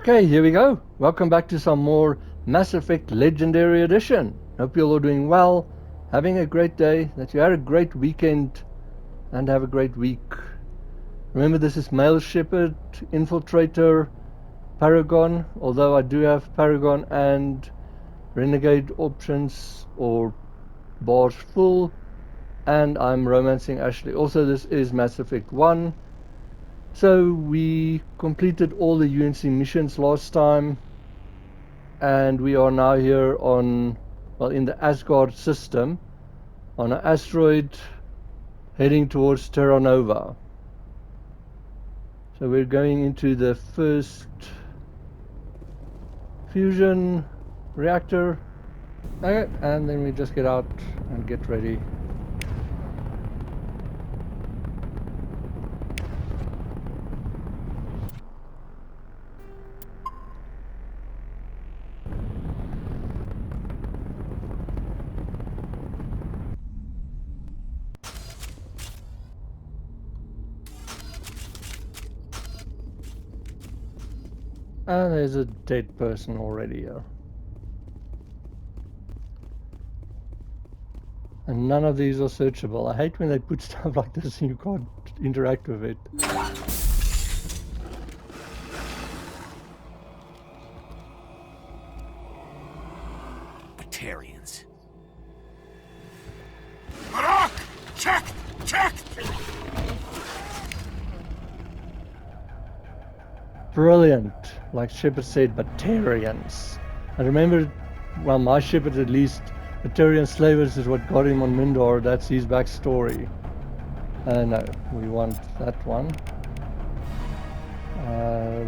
Okay, here we go. Welcome back to some more Mass Effect Legendary Edition. Hope you're all doing well, having a great day, that you had a great weekend, and have a great week. Remember, this is male Shepard, Infiltrator, Paragon, although I do have Paragon and Renegade options, or bars full, and I'm romancing Ashley. Also, this is Mass Effect 1. So we completed all the UNC missions last time, and we are now here on, well, in the Asgard system, on an asteroid heading towards Terra Nova. So we're going into the first fusion reactor, okay, and then we just get out and get ready. And there's a dead person already here. And none of these are searchable. I hate when they put stuff like this and you can't interact with it. Batarians. Barak! Check! Check! Brilliant. Like Shepard said, Batarians. I remember, well, my Shepard at least, Batarian slavers is what got him on Mindor. That's his backstory. No, we want that one.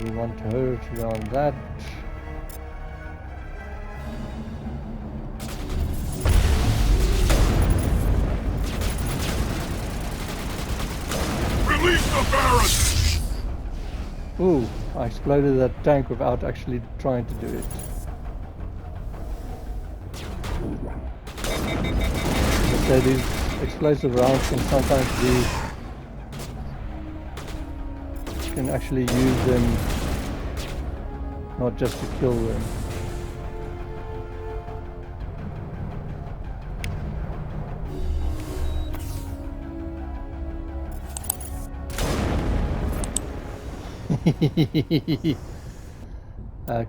We want her to go on that. Release the Baron! Ooh, I exploded that tank without actually trying to do it. So these explosive rounds can sometimes be... You can actually use them not just to kill them.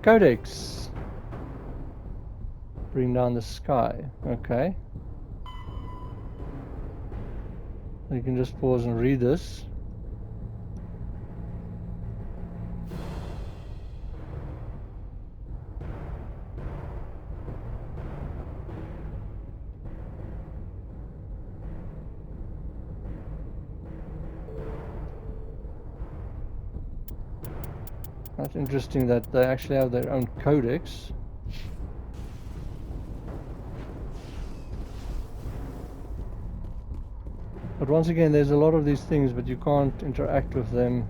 Codex. Bring down the sky. Okay. You can just pause and read this. That's interesting that they actually have their own codex. But once again, there's a lot of these things, but you can't interact with them.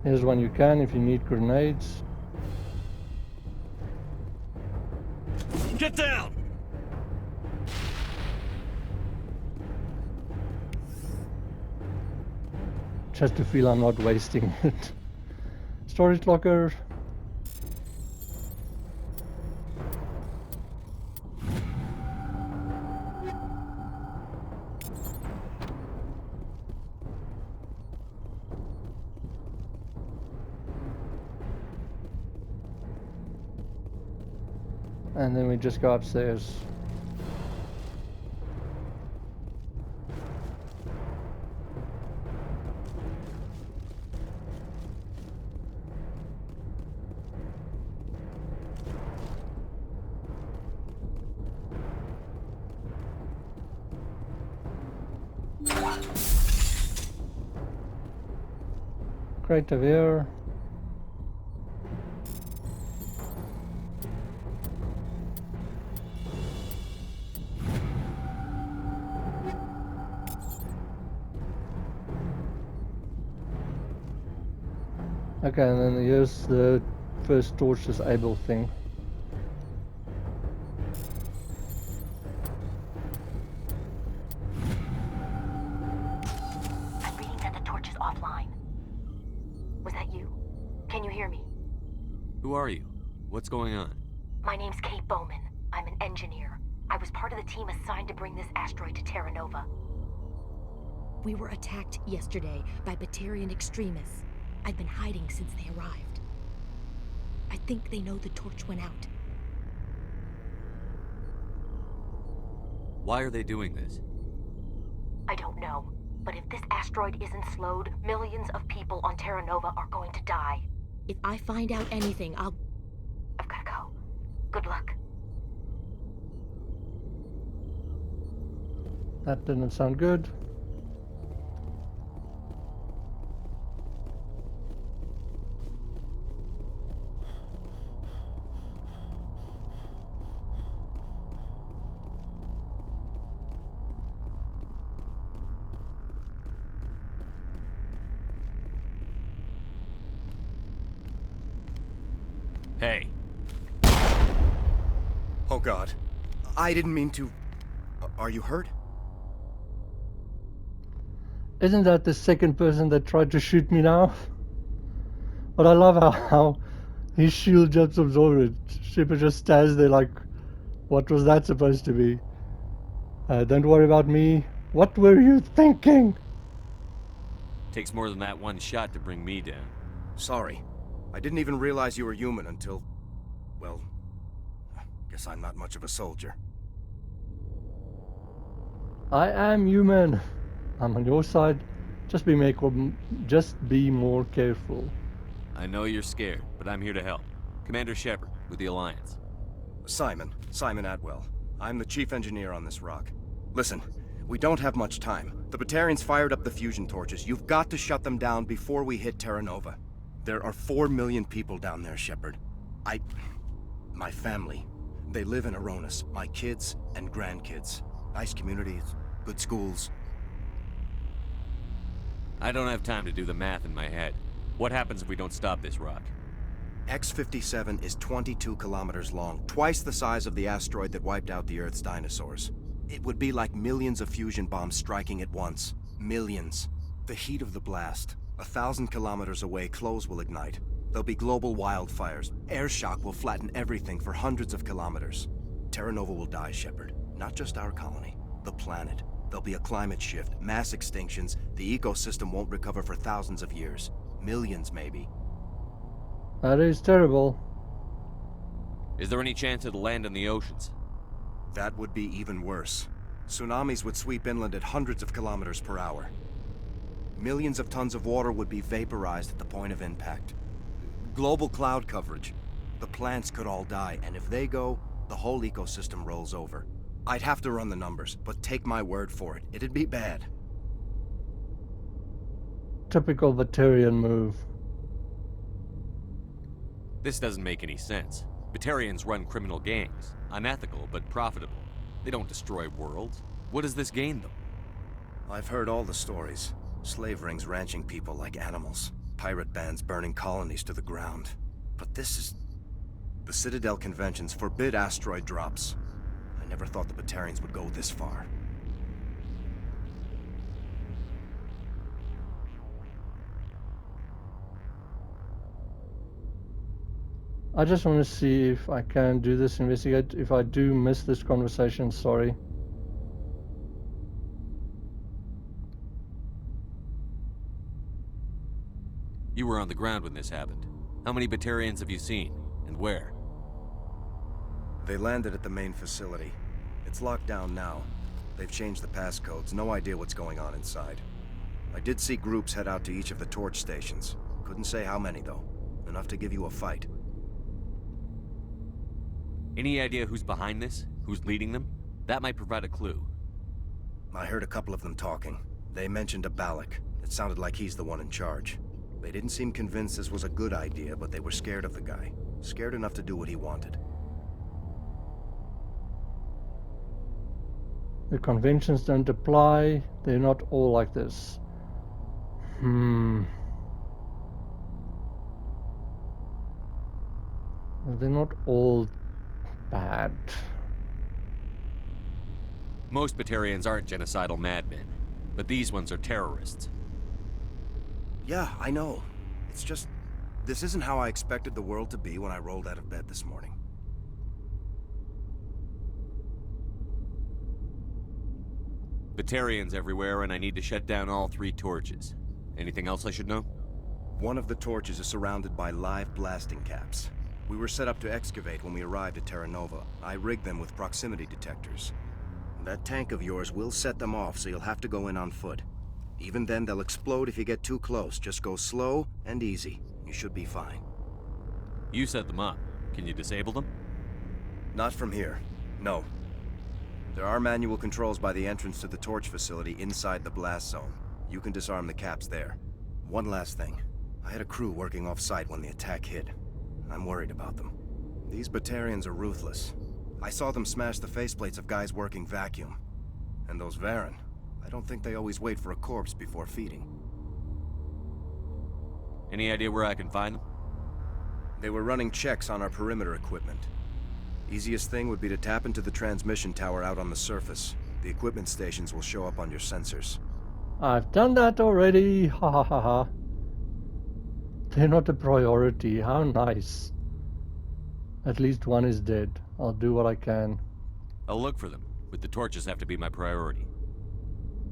Here's one you can if you need grenades. Get down! Just to feel I'm not wasting it. Storage locker. And then we just go upstairs. Crate of air. Okay, and then here's the first torch disable thing. Was that you? Can you hear me? Who are you? What's going on? My name's Kate Bowman. I'm an engineer. I was part of the team assigned to bring this asteroid to Terra Nova. We were attacked yesterday by Batarian extremists. I've been hiding since they arrived. I think they know the torch went out. Why are they doing this? I don't know. But if this asteroid isn't slowed, millions of people on Terra Nova are going to die. If I find out anything, I've gotta go. Good luck. That didn't sound good. Hey, Oh God. I didn't mean to... Are you hurt? Isn't that the second person that tried to shoot me now? But I love how his shield just absorbed it. Shepard just stands there like, what was that supposed to be? Don't worry about me. What were you thinking? takes more than that one shot to bring me down. Sorry. I didn't even realize you were human until... Well... Guess I'm not much of a soldier. I am human. I'm on your side. Just be more careful. I know you're scared, but I'm here to help. Commander Shepard, with the Alliance. Simon Atwell. I'm the chief engineer on this rock. Listen, we don't have much time. The Batarians fired up the fusion torches. You've got to shut them down before we hit Terra Nova. There are 4 million people down there, Shepard. My family, they live in Aronis. My kids and grandkids. Nice communities, good schools. I don't have time to do the math in my head. What happens if we don't stop this rock? X-57 is 22 kilometers long, twice the size of the asteroid that wiped out the Earth's dinosaurs. It would be like millions of fusion bombs striking at once. Millions. The heat of the blast. 1,000 kilometers away, clothes will ignite. There'll be global wildfires. Air shock will flatten everything for hundreds of kilometers. Terra Nova will die, Shepard. Not just our colony. The planet. There'll be a climate shift, mass extinctions. The ecosystem won't recover for thousands of years. Millions, maybe. That is terrible. Is there any chance it'll land in the oceans? That would be even worse. Tsunamis would sweep inland at hundreds of kilometers per hour. Millions of tons of water would be vaporized at the point of impact. Global cloud coverage. The plants could all die, and if they go, the whole ecosystem rolls over. I'd have to run the numbers, but take my word for it, it'd be bad. Typical Batarian move. This doesn't make any sense. Batarians run criminal gangs. Unethical, but profitable. They don't destroy worlds. What does this gain them? I've heard all the stories. Slave rings ranching people like animals. Pirate bands burning colonies to the ground. But this is... The Citadel conventions forbid asteroid drops. I never thought the Batarians would go this far. I just want to see if I can do this investigate. If I do miss this conversation, sorry. You were on the ground when this happened. How many Batarians have you seen? And where? They landed at the main facility. It's locked down now. They've changed the passcodes. No idea what's going on inside. I did see groups head out to each of the torch stations. Couldn't say how many, though. Enough to give you a fight. Any idea who's behind this? Who's leading them? That might provide a clue. I heard a couple of them talking. They mentioned a Balak. It sounded like he's the one in charge. They didn't seem convinced this was a good idea, but they were scared of the guy. Scared enough to do what he wanted. The conventions don't apply. They're not all like this. They're not all bad. Most Batarians aren't genocidal madmen, but these ones are terrorists. Yeah, I know. It's just... this isn't how I expected the world to be when I rolled out of bed this morning. Batarians everywhere, and I need to shut down all 3 torches. Anything else I should know? One of the torches is surrounded by live blasting caps. We were set up to excavate when we arrived at Terra Nova. I rigged them with proximity detectors. That tank of yours will set them off, so you'll have to go in on foot. Even then, they'll explode if you get too close. Just go slow and easy. You should be fine. You set them up. Can you disable them? Not from here. No. There are manual controls by the entrance to the torch facility inside the blast zone. You can disarm the caps there. One last thing. I had a crew working off-site when the attack hit. I'm worried about them. These Batarians are ruthless. I saw them smash the faceplates of guys working vacuum. And those Varen, I don't think they always wait for a corpse before feeding. Any idea where I can find them? They were running checks on our perimeter equipment. Easiest thing would be to tap into the transmission tower out on the surface. The equipment stations will show up on your sensors. I've done that already. Ha ha ha ha. They're not a priority. How nice. At least one is dead. I'll do what I can. I'll look for them, but the torches have to be my priority.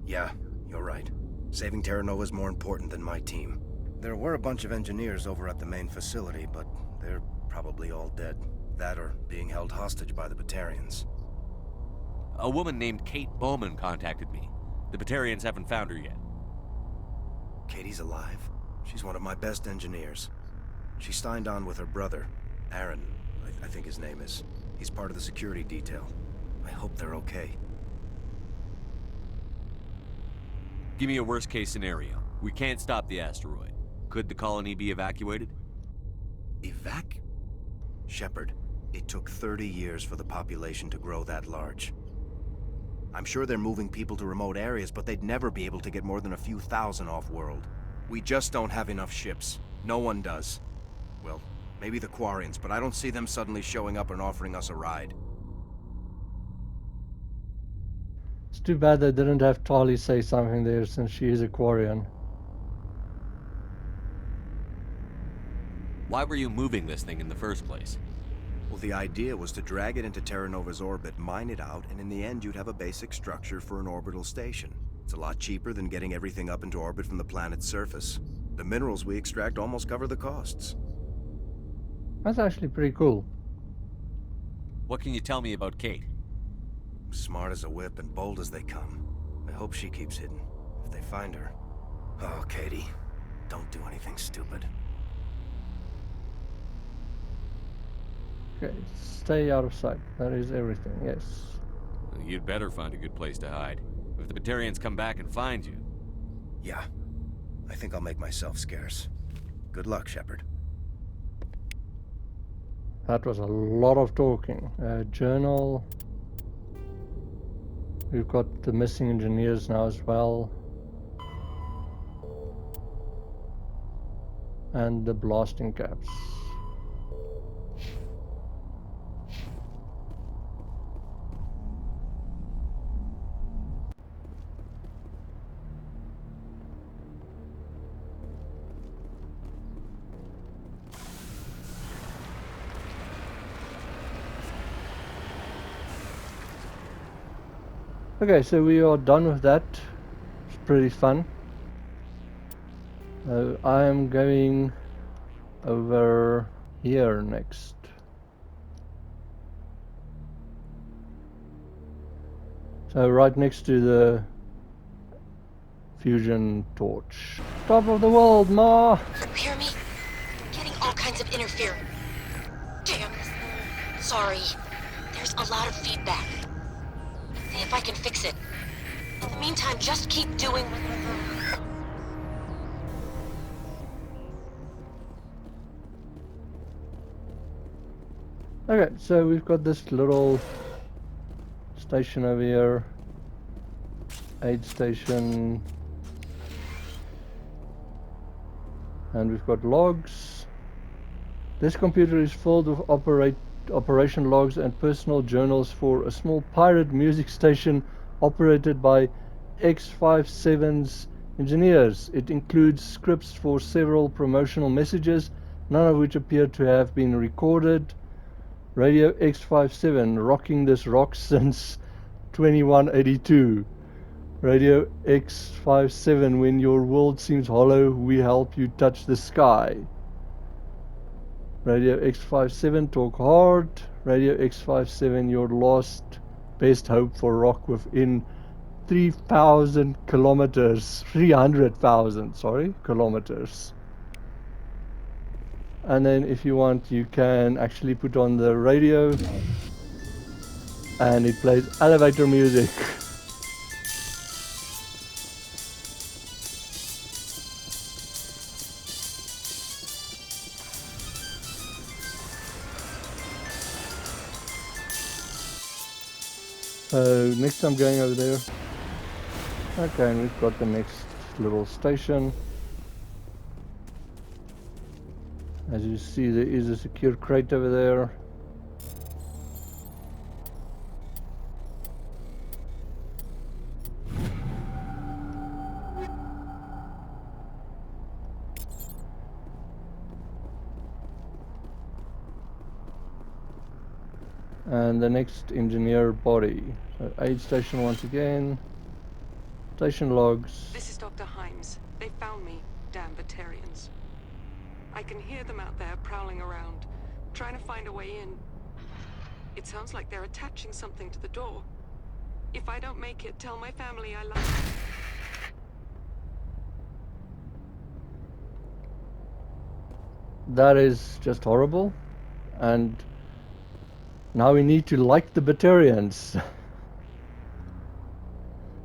Yeah, you're right. Saving Terra Nova is more important than my team. There were a bunch of engineers over at the main facility, but they're probably all dead. That or being held hostage by the Batarians. A woman named Kate Bowman contacted me. The Batarians haven't found her yet. Katie's alive. She's one of my best engineers. She signed on with her brother, Aaron, I think his name is. He's part of the security detail. I hope they're okay. Give me a worst-case scenario. We can't stop the asteroid. Could the colony be evacuated? Shepard, it took 30 years for the population to grow that large. I'm sure they're moving people to remote areas, but they'd never be able to get more than a few thousand off-world. We just don't have enough ships. No one does. Well, maybe the Quarians, but I don't see them suddenly showing up and offering us a ride. It's too bad they didn't have Tali say something there, since she is a Quarian. Why were you moving this thing in the first place? Well, the idea was to drag it into Terra Nova's orbit, mine it out, and in the end you'd have a basic structure for an orbital station. It's a lot cheaper than getting everything up into orbit from the planet's surface. The minerals we extract almost cover the costs. That's actually pretty cool. What can you tell me about Kate? Smart as a whip and bold as they come. I hope she keeps hidden, if they find her. Oh, Katie, don't do anything stupid. Okay, stay out of sight. That is everything, yes. You'd better find a good place to hide. If the Batarians come back and find you... Yeah, I think I'll make myself scarce. Good luck, Shepard. That was a lot of talking. Journal. We've got the missing engineers now as well. And the blasting caps. Okay, so we are done with that. It's pretty fun. I am going over here next. So right next to the fusion torch. Top of the world, Ma! You hear me? Getting all kinds of interference. Damn this. Sorry. There's a lot of feedback. See if I can fix it. In the meantime, just keep doing what... Okay, so we've got this little station over here. Aid station. And we've got logs. This computer is filled with operation logs and personal journals for a small pirate music station operated by X57's Engineers. It includes scripts for several promotional messages, none of which appear to have been recorded. Radio X57, rocking this rock since 2182. Radio X57, when your world seems hollow, we help you touch the sky. Radio X57, talk hard. Radio X57, your lost best hope for rock within 3,000 kilometers. 300,000, sorry, kilometers. And then if you want, you can actually put on the radio and it plays elevator music. So next I'm going over there. Okay, and we've got the next little station. As you see, there is a secure crate over there. And the next engineer body. So aid station once again. Station logs. This is Dr. Himes. They found me, damn Batarians. I can hear them out there prowling around, trying to find a way in. It sounds like they're attaching something to the door. If I don't make it, tell my family I love them. That is just horrible. And now we need to like the Batarians.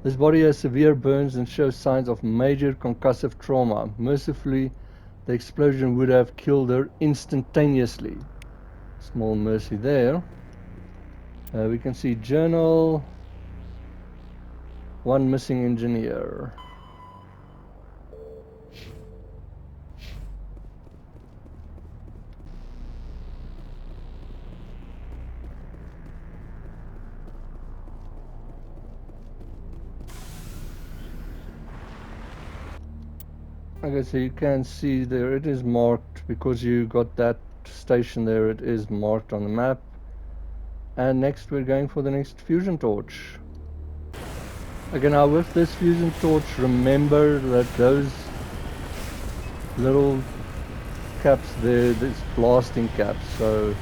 This body has severe burns and shows signs of major concussive trauma. Mercifully, the explosion would have killed her instantaneously. Small mercy there. We can see journal. One missing engineer. Okay, so you can see there it is marked because you got that station there, it is marked on the map. And next we're going for the next fusion torch. Okay, now with this fusion torch, remember that those little caps there, this blasting caps, so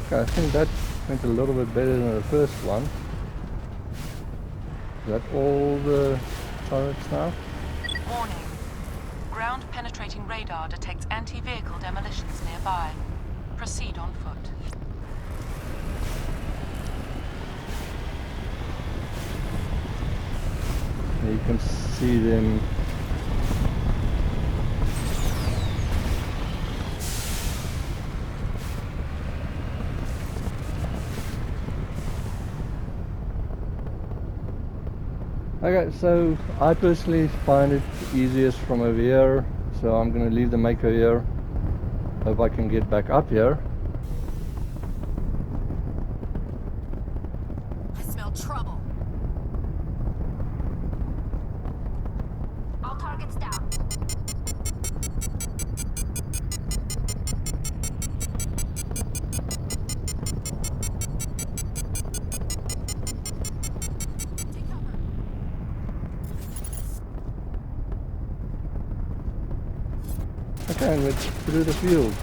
I think that went a little bit better than the first one. Is that all the turrets now? Warning. Ground penetrating radar detects anti-vehicle demolitions nearby. Proceed on foot. You can see them. Okay, so I personally find it easiest from over here, so I'm going to leave the Mako here. Hope I can get back up here. I smell trouble. All targets down. Okay, and let's through the field.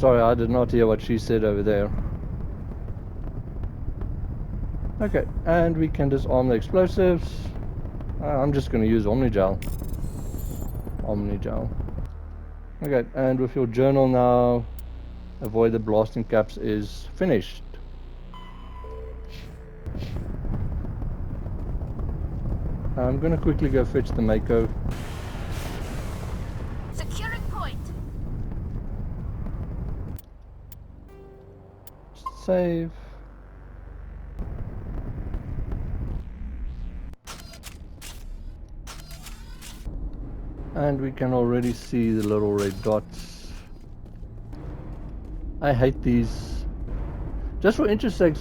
Sorry, I did not hear what she said over there. Okay, and we can disarm the explosives. I'm just going to use Omnigel. Okay, and with your journal now, avoid the blasting caps is finished. I'm going to quickly go fetch the Mako. Securing point. Save. And we can already see the little red dots. I hate these. Just for interest's sake,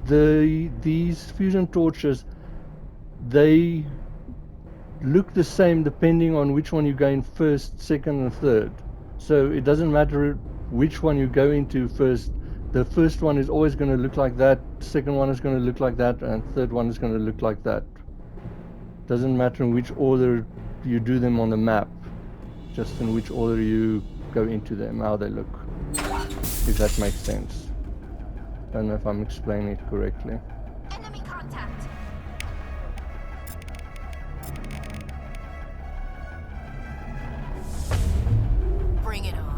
these fusion torches, they look the same depending on which one you go in first, second and third. So it doesn't matter which one you go into first. The first one is always going to look like that, second one is going to look like that, and third one is going to look like that. Doesn't matter in which order you do them on the map, just in which order you go into them, how they look, if that makes sense. I don't know if I'm explaining it correctly. Enemy contact. Bring it on.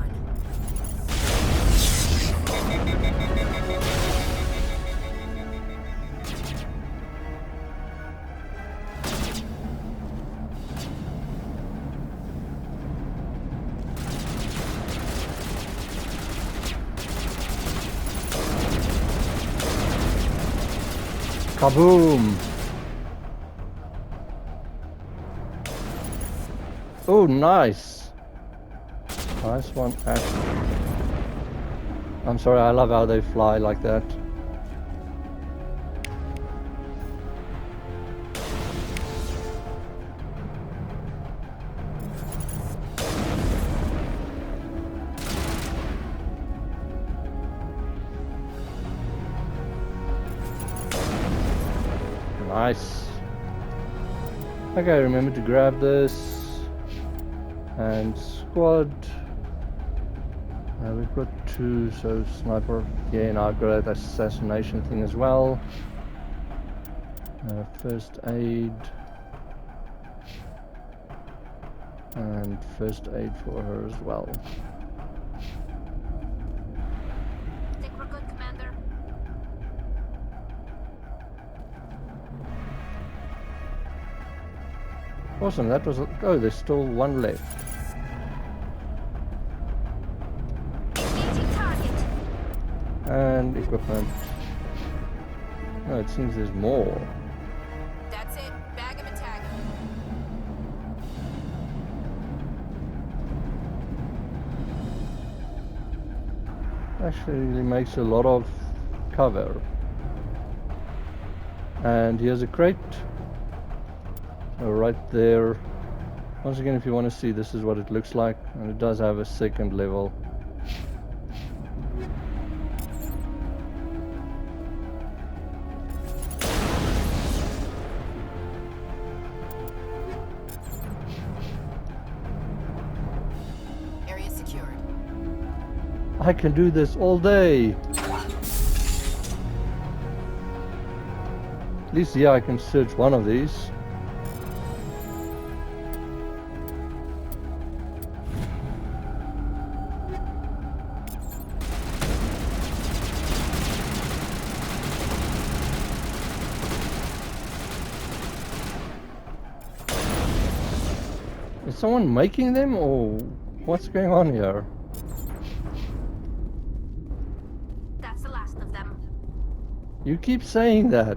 Kaboom! Oh, nice! Nice one, actually. I'm sorry, I love how they fly like that. Nice. Okay, remember to grab this. And squad. We've got 2, so sniper. Yeah, and I've got that assassination thing as well. First aid. And first aid for her as well. Think we're good, Commander? Awesome, that was... Oh, there's still one left. Engaging target. And equipment. Oh, it seems there's more. That's it. Bag him and tag him. Actually makes a lot of cover. And here's a crate. Right there. Once again, if you want to see, this is what it looks like, and it does have a second level. Area secured. I can do this all day. At least, yeah, I can search one of these. Is someone making them, or what's going on here? That's the last of them. You keep saying that.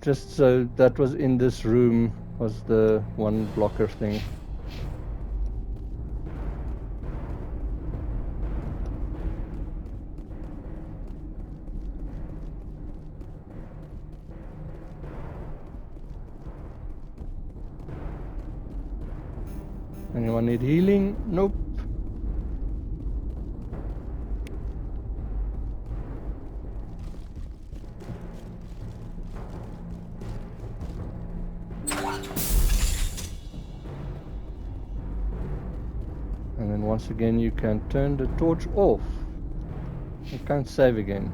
Just so that was in this room, was the one blocker thing. Anyone need healing? Nope. And then once again you can turn the torch off. You can't save again.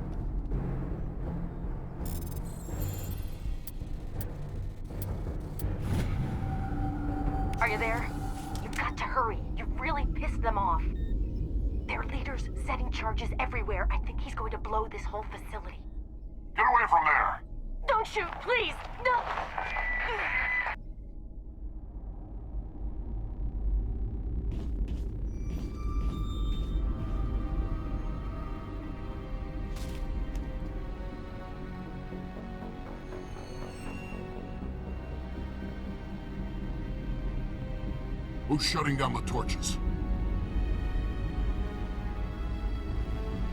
Are you there? You've got to hurry. You've really pissed them off. Their leader's setting charges everywhere. I think he's going to blow this whole facility. Get away from there! Don't shoot, please! No! Who's shutting down the torches?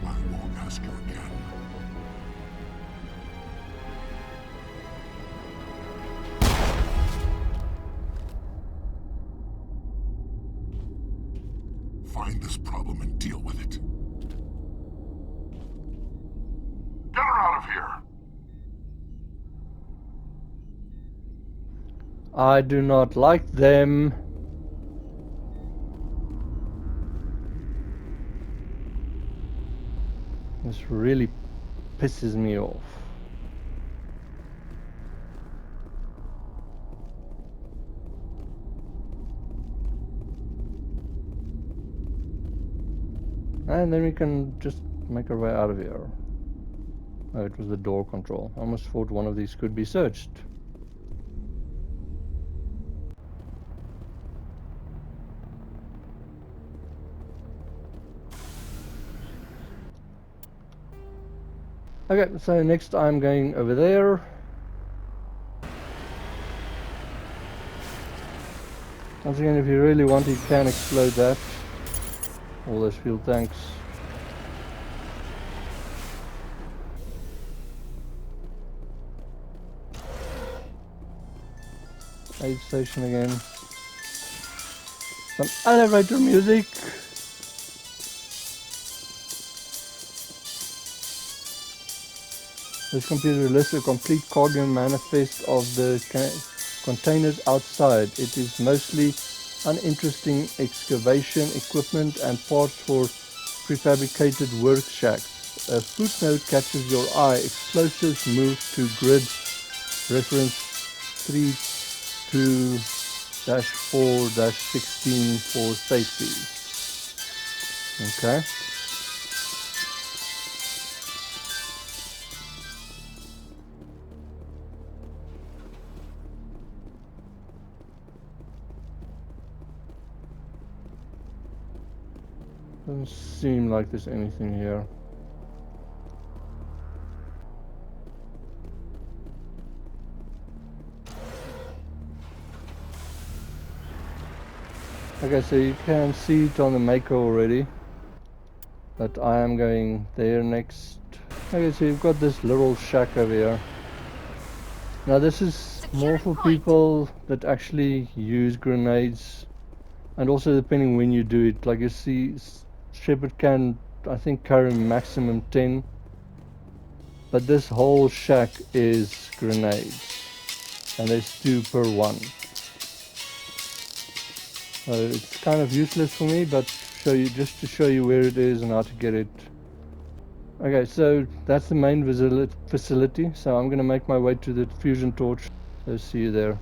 I won't ask you again. Find this problem and deal with it. Get her out of here! I do not like them. This really pisses me off. And then we can just make our way out of here. Oh, it was the door control. I almost thought one of these could be searched. Okay, so next I'm going over there. Once again, if you really want, you can explode that. All those fuel tanks. Aid station again. Some elevator music. This computer lists a complete cargo manifest of the containers outside. It is mostly uninteresting excavation equipment and parts for prefabricated work shacks. A footnote catches your eye. Explosives move to grid reference 32-4-16 for safety. Okay. Doesn't seem like there's anything here. Okay, so you can see it on the maker already, but I am going there next. Okay, so you've got this little shack over here. Now this is more for people that actually use grenades, and also depending when you do it. Like you see, Shepard can, I think, carry maximum 10, but this whole shack is grenades, and there's 2 per one. So it's kind of useless for me, but just to show you where it is and how to get it. Okay, so that's the main facility, so I'm gonna make my way to the fusion torch. So see you there.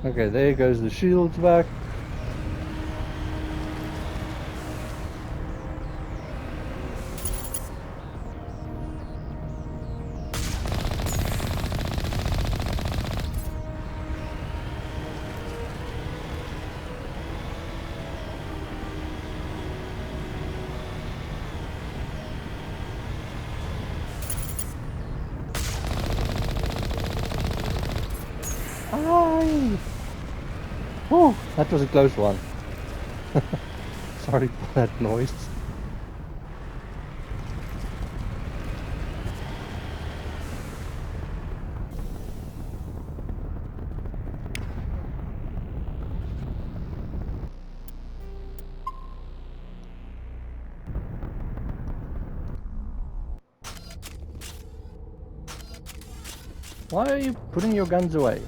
Okay, there goes the shields back. That was a close one. Sorry for that noise. Why are you putting your guns away?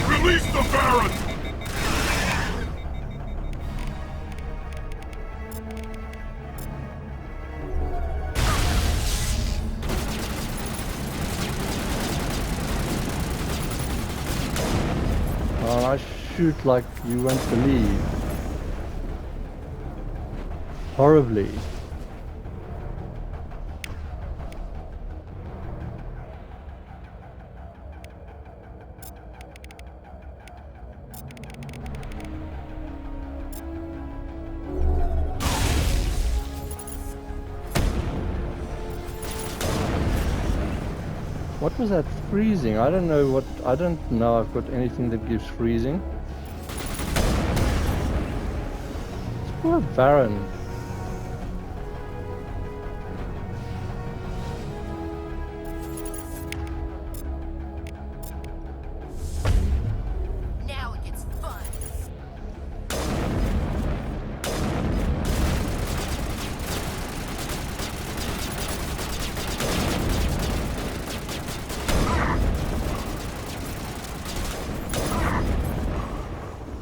Release the Baron! Oh, I shoot like you won't believe. Horribly. What was that freezing? I don't know what... I don't know I've got anything that gives freezing. It's poor Baron. Now it gets fun.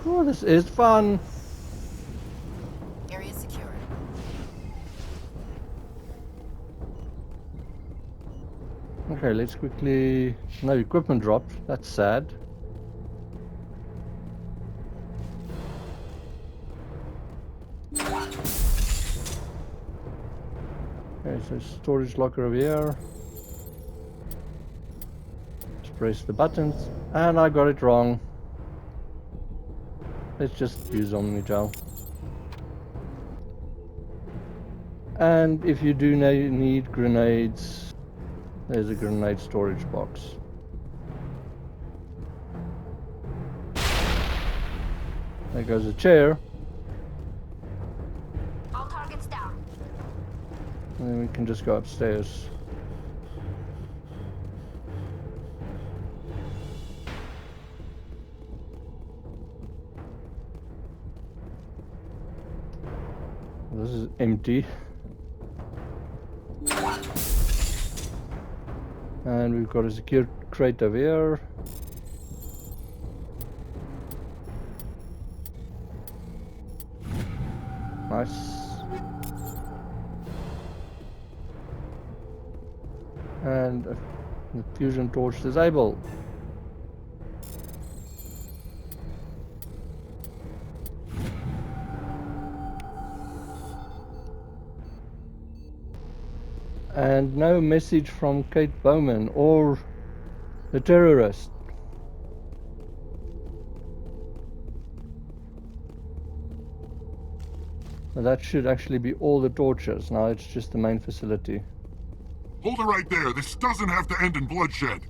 Oh, this is fun. Area secure. Okay, let's quickly... No, equipment dropped. That's sad. Okay, so storage locker over here. Just press the buttons. And I got it wrong. Let's just use Omnigel. And if you do need grenades, there's a grenade storage box. There goes a chair. All targets down. And then we can just go upstairs. This is empty. And we've got a secure crate over here. Nice. And the fusion torch disabled. And no message from Kate Bowman or the terrorist. Well, that should actually be all the torches. Now it's just the main facility. Hold it right there. This doesn't have to end in bloodshed.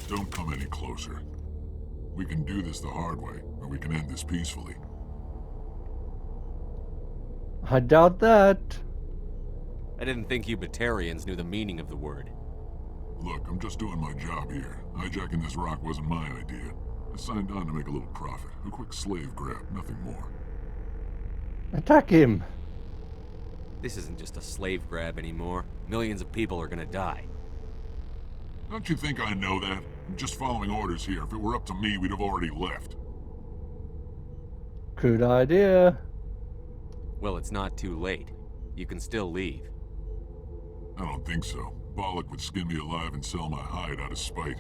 Don't come any closer. We can do this the hard way, or we can end this peacefully. I doubt that. I didn't think you Batarians knew the meaning of the word. Look, I'm just doing my job here. Hijacking this rock wasn't my idea. I signed on to make a little profit. A quick slave grab, nothing more. Attack him. This isn't just a slave grab anymore. Millions of people are gonna die. Don't you think I know that? I'm just following orders here. If it were up to me, we'd have already left. Good idea. Well, it's not too late. You can still leave. I don't think so. Bollock would skin me alive and sell my hide out of spite.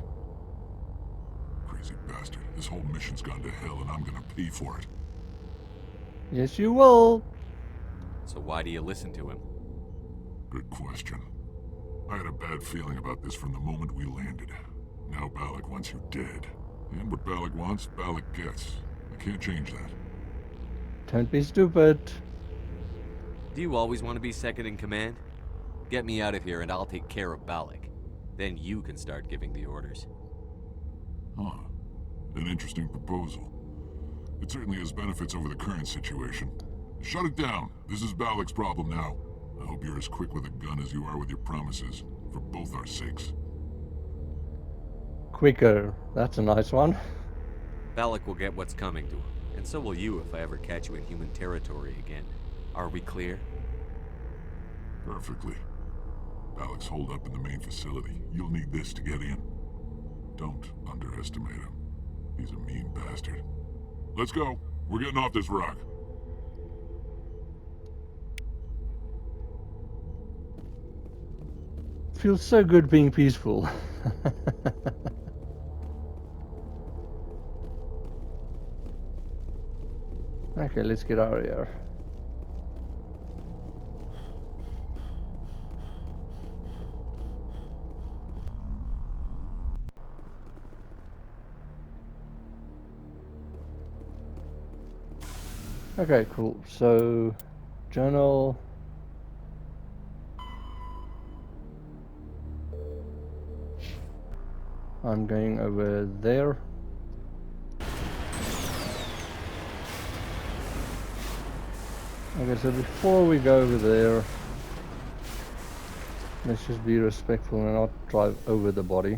Crazy bastard. This whole mission's gone to hell and I'm gonna pay for it. Yes, you will. So why do you listen to him? Good question. I had a bad feeling about this from the moment we landed. Now Balak wants you dead. And what Balak wants, Balak gets. I can't change that. Don't be stupid. Do you always want to be second in command? Get me out of here and I'll take care of Balak. Then you can start giving the orders. Huh. An interesting proposal. It certainly has benefits over the current situation. Shut it down. This is Balak's problem now. I hope you're as quick with a gun as you are with your promises, for both our sakes. Quicker. That's a nice one. Balak will get what's coming to him, and so will you if I ever catch you in human territory again. Are we clear? Perfectly. Balak's holed up in the main facility. You'll need this to get in. Don't underestimate him. He's a mean bastard. Let's go. We're getting off this rock. Feels so good being peaceful. Okay, let's get out of here. Okay, cool. So, journal. I'm going over there. Okay, so before we go over there, let's just be respectful and not drive over the body.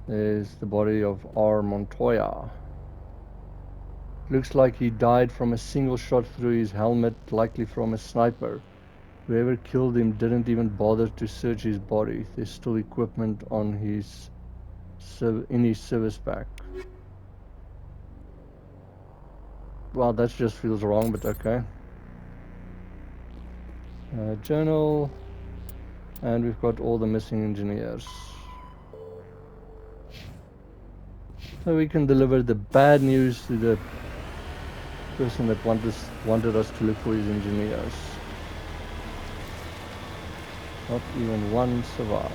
There's the body of R. Montoya. Looks like he died from a single shot through his helmet, likely from a sniper. Whoever killed him didn't even bother to search his body. There's still equipment on his in his service pack. Well, that just feels wrong, but okay. Journal, and we've got all the missing engineers. So we can deliver the bad news to the person that wanted us to look for his engineers. Not even one survived.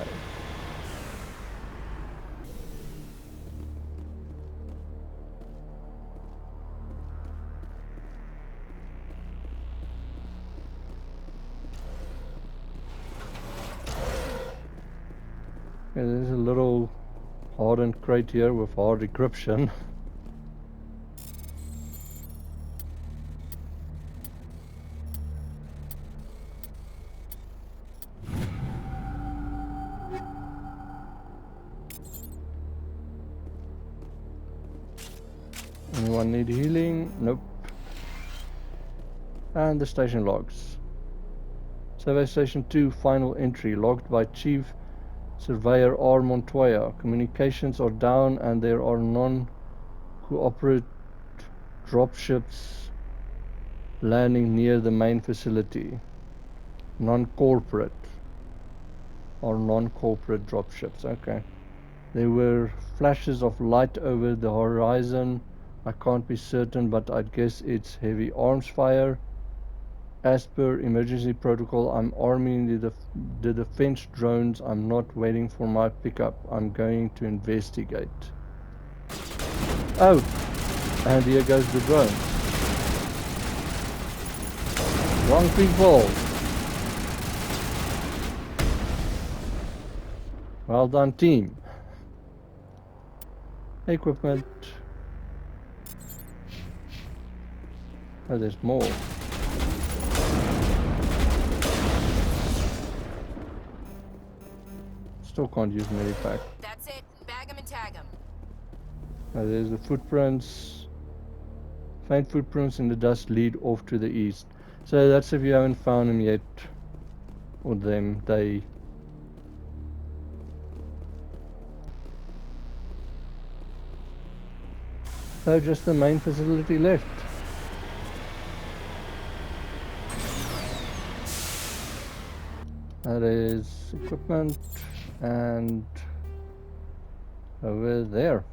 Okay, there's a little hardened crate here with hard decryption. Anyone need healing? Nope. And the station logs. Survey Station 2, final entry, logged by Chief Surveyor R. Montoya. Communications are down and there are non-cooperate dropships landing near the main facility. Non-corporate or non-corporate dropships, okay. There were flashes of light over the horizon. I can't be certain, but I'd guess it's heavy arms fire. As per emergency protocol, I'm arming the defense drones. I'm not waiting for my pickup. I'm going to investigate. Oh, and here goes the drone. Wrong people. Well done, team. Equipment. Oh, there's more. Still can't use medipack. That's it. Bag 'em and tag 'em. There's the footprints. Faint footprints in the dust lead off to the east. So that's if you haven't found them yet. Or them, they. So just the main facility left. That is equipment and over there.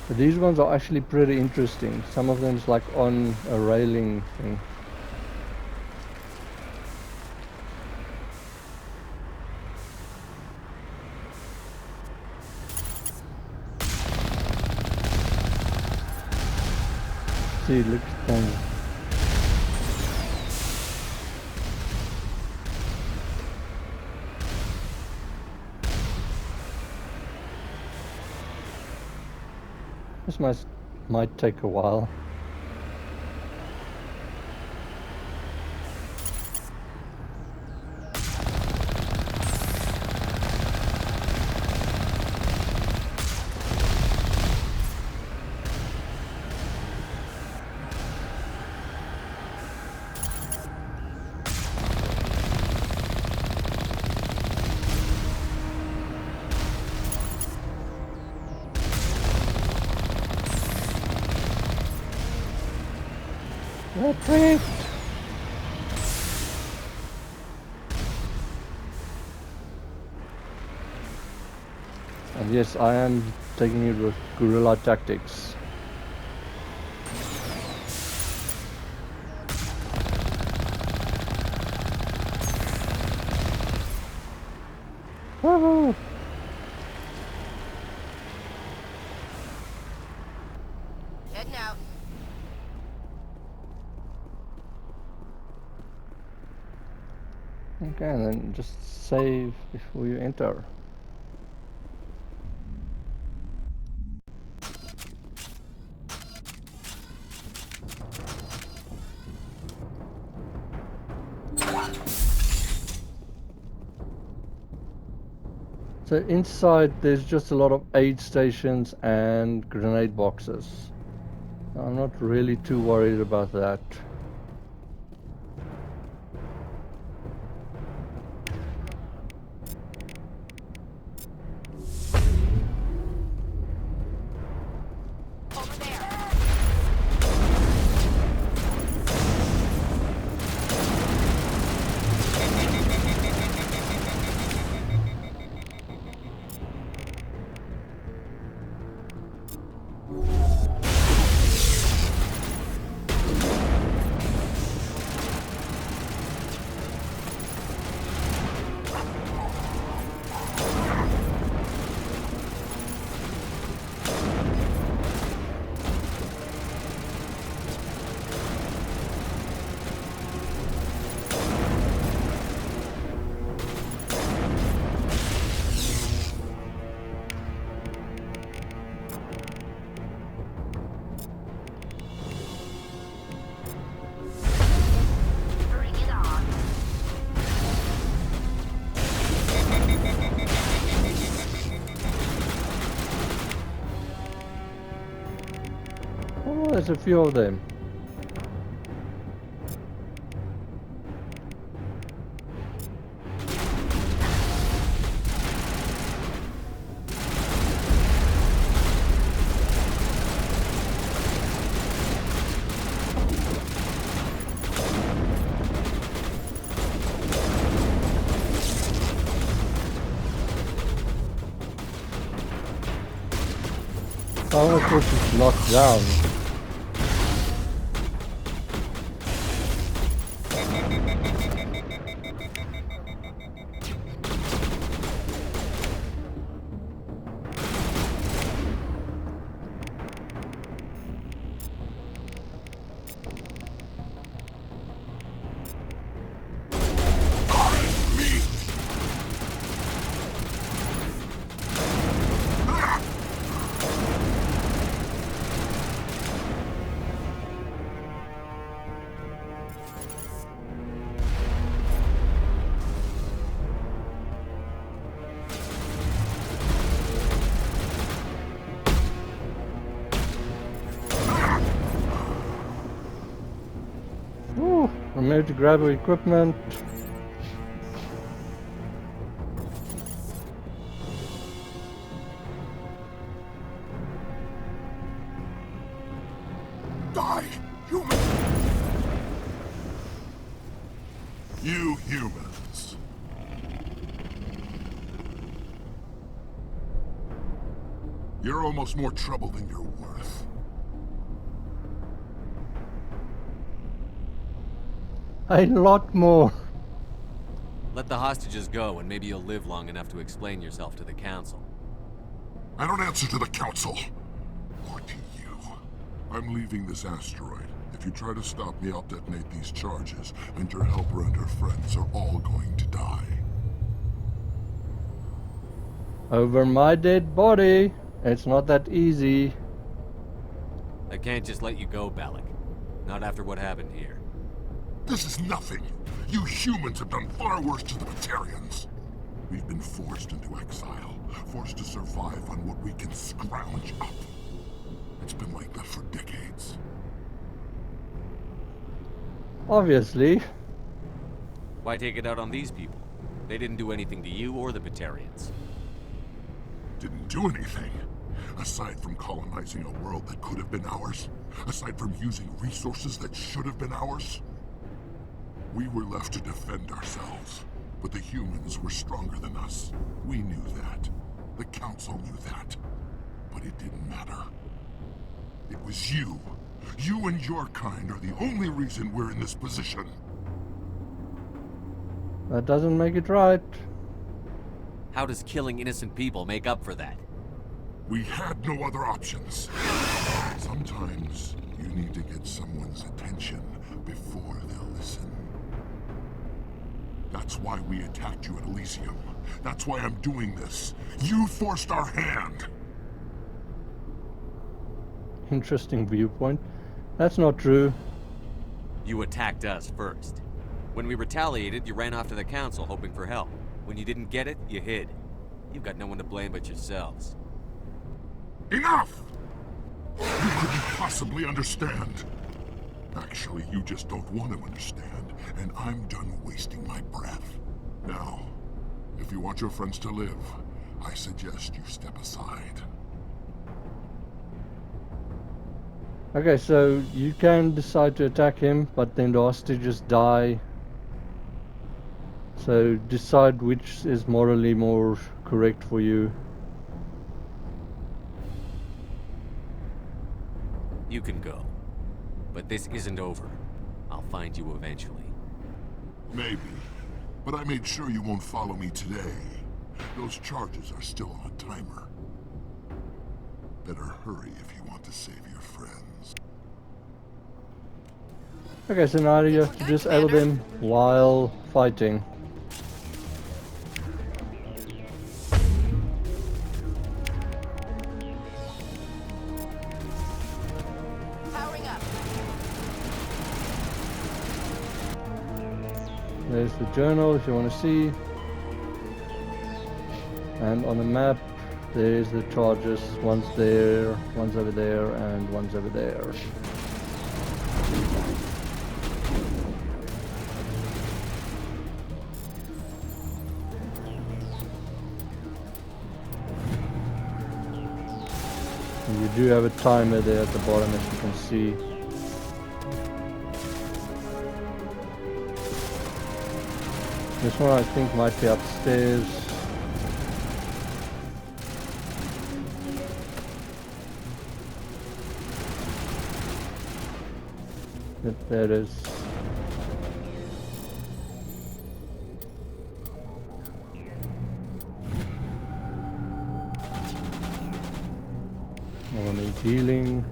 But these ones are actually pretty interesting. Some of them's like on a railing thing. see, look at them. This might take a while. Retreat! And yes, I am taking it with guerrilla tactics. Woohoo! Heading out. Okay, and then just save before you enter. So inside there's just a lot of aid stations and grenade boxes. I'm not really too worried about that. Oh, there's a few of them. Oh, of course it's knocked down. Remember to grab our equipment. Die, human! You humans. You're almost more trouble than you're worth. A lot more. Let the hostages go, and maybe you'll live long enough to explain yourself to the council. I don't answer to the council. Or to you. I'm leaving this asteroid. If you try to stop me, I'll detonate these charges, and your helper and her friends are all going to die. Over my dead body. It's not that easy. I can't just let you go, Balak. Not after what happened here. This is nothing. You humans have done far worse to the Batarians. We've been forced into exile, forced to survive on what we can scrounge up. It's been like that for decades. Obviously. Why take it out on these people? They didn't do anything to you or the Batarians. Didn't do anything. Aside from colonizing a world that could have been ours. Aside from using resources that should have been ours. We were left to defend ourselves. But the humans were stronger than us. We knew that. The Council knew that. But it didn't matter. It was you. You and your kind are the only reason we're in this position. That doesn't make it right. How does killing innocent people make up for that? We had no other options. Sometimes you need to get someone's attention before they'll listen. That's why we attacked you at Elysium. That's why I'm doing this. You forced our hand. Interesting viewpoint. That's not true. You attacked us first. When we retaliated, you ran off to the Council hoping for help. When you didn't get it, you hid. You've got no one to blame but yourselves. Enough! You couldn't possibly understand. Actually, you just don't want to understand, and I'm done wasting my breath. Now, if you want your friends to live, I suggest you step aside. Okay, so you can decide to attack him, but then the hostages die. So decide which is morally more correct for you. You can go. But this isn't over. I'll find you eventually. Maybe. But I made sure you won't follow me today. Those charges are still on a timer. Better hurry if you want to save your friends. Okay, so now you have to disable them while fighting. Powering up. There's the journal if you want to see. And on the map, there's the charges. One's there, one's over there, and one's over there. And you do have a timer there at the bottom, as you can see. This one I think might be upstairs. Yep, there it is. I need healing.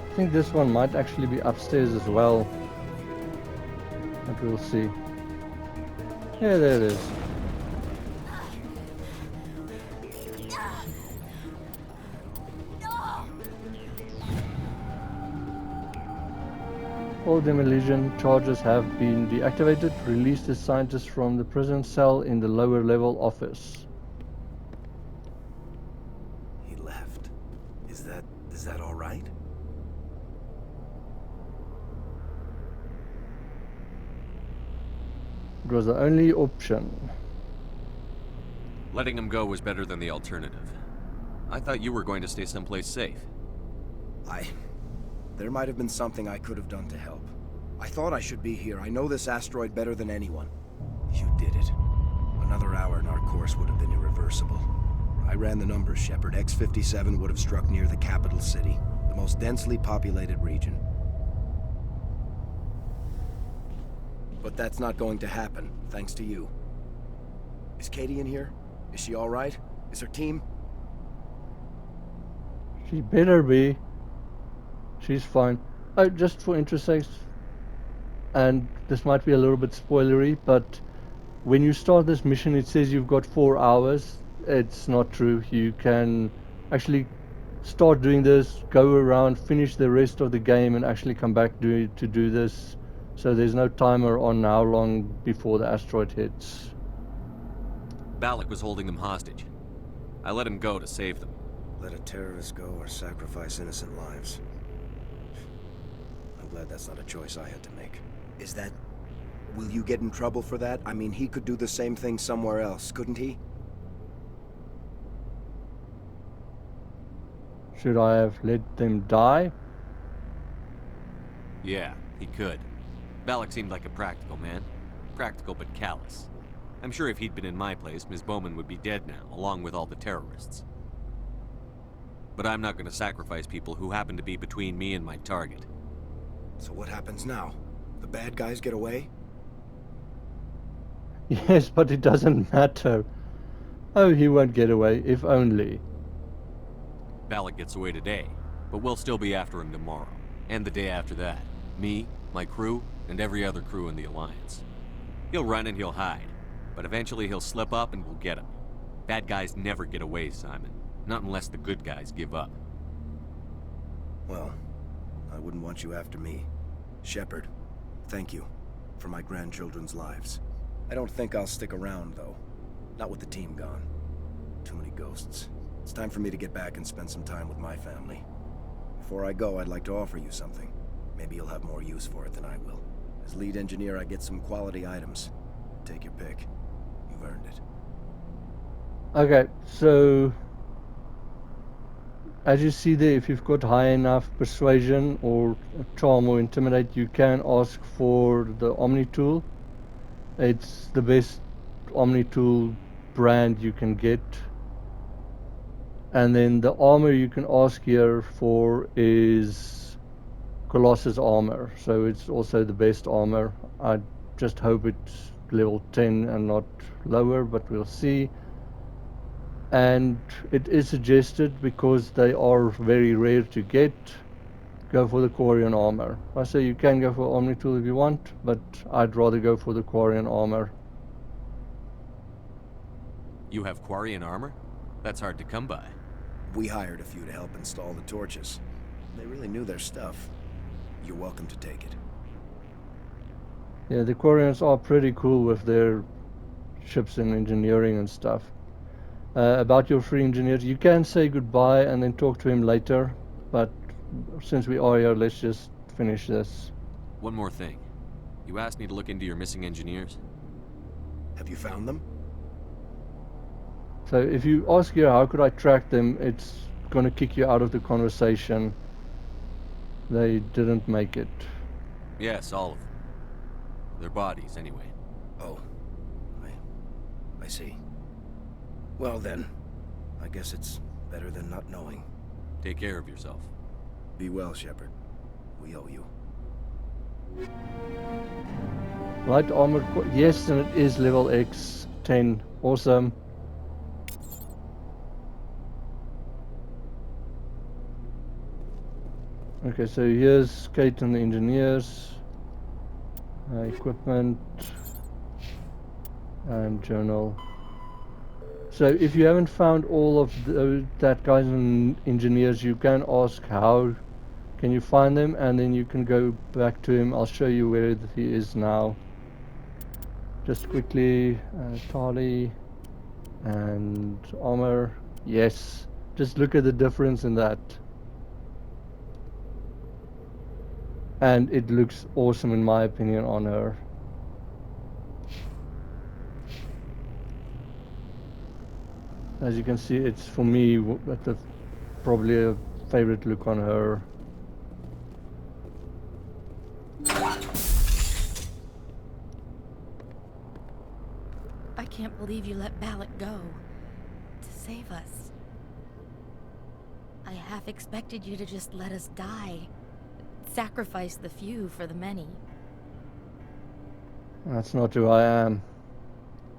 I think this one might actually be upstairs as well, but we'll see. Yeah, there it is. All demolition charges have been deactivated. Release the scientist from the prison cell in the lower level office. He left. Is that all right? It was the only option. Letting him go was better than the alternative. I thought you were going to stay someplace safe. There might have been something I could have done to help. I thought I should be here. I know this asteroid better than anyone. You did it. Another hour and our course would have been irreversible. I ran the numbers, Shepard. X-57 would have struck near the capital city. The most densely populated region. But that's not going to happen, thanks to you. Is Katie in here? Is she all right? Is her team? She better be. She's fine. Oh, just for interest sakes, and this might be a little bit spoilery, but when you start this mission, it says you've got 4 hours. It's not true. You can actually start doing this, go around, finish the rest of the game, and actually come back to do this. So there's no timer on how long before the asteroid hits. Balak was holding them hostage. I let him go to save them. Let a terrorist go or sacrifice innocent lives. I'm glad that's not a choice I had to make. Is that... Will you get in trouble for that? I mean, he could do the same thing somewhere else, couldn't he? Should I have let them die? Yeah, he could. Balak seemed like a practical man. Practical but callous. I'm sure if he'd been in my place, Ms. Bowman would be dead now, along with all the terrorists. But I'm not going to sacrifice people who happen to be between me and my target. So what happens now? The bad guys get away? Yes, but it doesn't matter. Oh, he won't get away, if only. Balak gets away today, but we'll still be after him tomorrow. And the day after that. Me, my crew, and every other crew in the Alliance. He'll run and he'll hide, but eventually he'll slip up and we'll get him. Bad guys never get away, Simon. Not unless the good guys give up. Well, I wouldn't want you after me. Shepard, thank you for my grandchildren's lives. I don't think I'll stick around, though. Not with the team gone. Too many ghosts. It's time for me to get back and spend some time with my family. Before I go, I'd like to offer you something. Maybe you'll have more use for it than I will. As lead engineer, I get some quality items. Take your pick. You've earned it. Okay, so as you see there, if you've got high enough persuasion or charm or intimidate, you can ask for the Omni tool. It's the best Omni tool brand you can get. And then the armor you can ask here for is Colossus armor. So it's also the best armor. I just hope it's level 10 and not lower, but we'll see. And it is suggested, because they are very rare to get, go for the Quarian armor. I say you can go for Omni tool if you want, but I'd rather go for the Quarian armor. You have Quarian armor? That's hard to come by. We hired a few to help install the torches. They really knew their stuff. You're welcome to take it. Yeah, the Quarians are pretty cool with their ships and engineering and stuff. About your free engineers, you can say goodbye and then talk to him later, but since we are here, let's just finish this. One more thing. You asked me to look into your missing engineers? Have you found them? So if you ask here, how could I track them, it's going to kick you out of the conversation. They didn't make it. Yes, all of them. Their bodies, anyway. Oh, I see. Well then, I guess it's better than not knowing. Take care of yourself. Be well, Shepard. We owe you. Light armor, yes, and it is level X 10. Awesome. Okay, so here's Kate and the engineers. Equipment and journal. So if you haven't found all of that guys and engineers, you can ask how can you find them, and then you can go back to him. I'll show you where he is now. Just quickly, Tali and armor. Yes, just look at the difference in that. And it looks awesome in my opinion on her. As you can see, it's for me probably a favorite look on her. I can't believe you let Balak go to save us. I half expected you to just let us die. Sacrifice the few for the many. That's not who I am.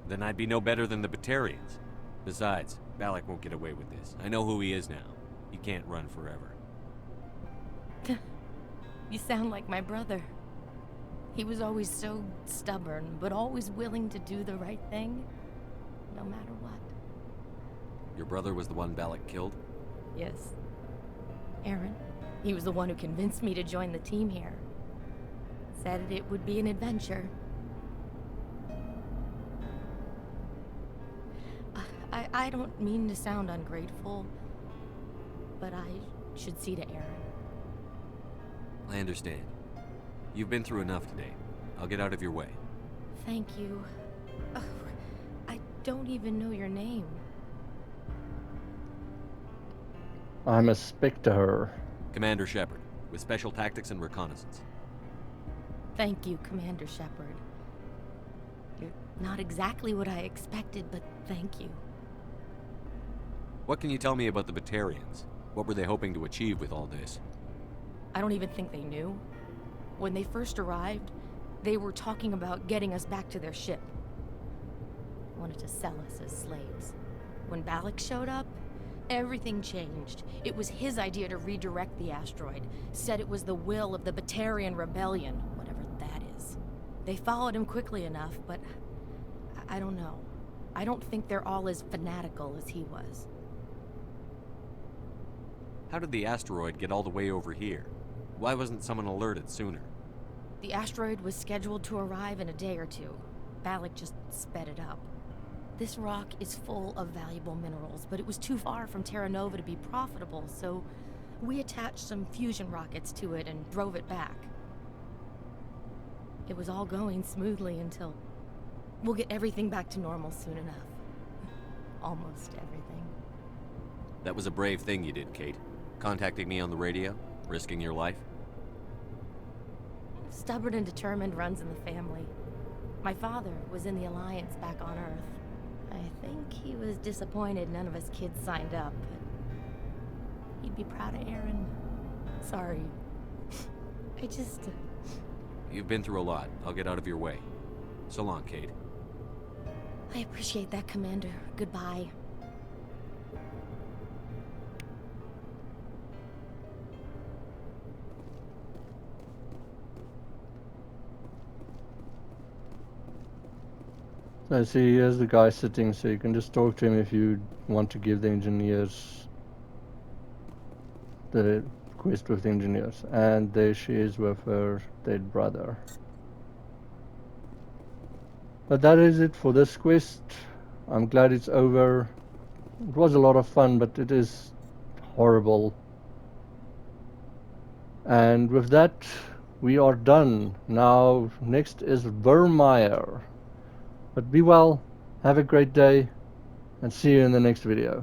Then I'd be no better than the Batarians. Besides, Balak won't get away with this. I know who he is now. He can't run forever. You sound like my brother. He was always so stubborn, but always willing to do the right thing, no matter what. Your brother was the one Balak killed? Yes. Aaron. He was the one who convinced me to join the team here. Said it would be an adventure. I don't mean to sound ungrateful, but I should see to Aaron. I understand. You've been through enough today. I'll get out of your way. Thank you. Ugh, I don't even know your name. I'm a Spectre. Commander Shepard, with Special Tactics and Reconnaissance. Thank you, Commander Shepard. You're not exactly what I expected, but thank you. What can you tell me about the Batarians? What were they hoping to achieve with all this? I don't even think they knew. When they first arrived, they were talking about getting us back to their ship. Wanted to sell us as slaves. When Balak showed up, everything changed. It was his idea to redirect the asteroid. Said it was the will of the Batarian rebellion, whatever that is. They followed him quickly enough, but I don't know. I don't think they're all as fanatical as he was. How did the asteroid get all the way over here? Why wasn't someone alerted sooner? The asteroid was scheduled to arrive in a day or two. Balak just sped it up. This rock is full of valuable minerals, but it was too far from Terra Nova to be profitable, so we attached some fusion rockets to it and drove it back. It was all going smoothly until... We'll get everything back to normal soon enough. Almost everything. That was a brave thing you did, Kate. Contacting me on the radio, risking your life. Stubborn and determined runs in the family. My father was in the Alliance back on Earth. I think he was disappointed none of us kids signed up, but he'd be proud of Aaron. Sorry. I just... You've been through a lot. I'll get out of your way. So long, Kate. I appreciate that, Commander. Goodbye. So see, here's the guy sitting, so you can just talk to him if you want to give the engineers the quest with the engineers. And there she is with her dead brother. But that is it for this quest. I'm glad it's over. It was a lot of fun, but it is horrible. And with that, we are done. Now, next is Vermeer. But be well, have a great day, and see you in the next video.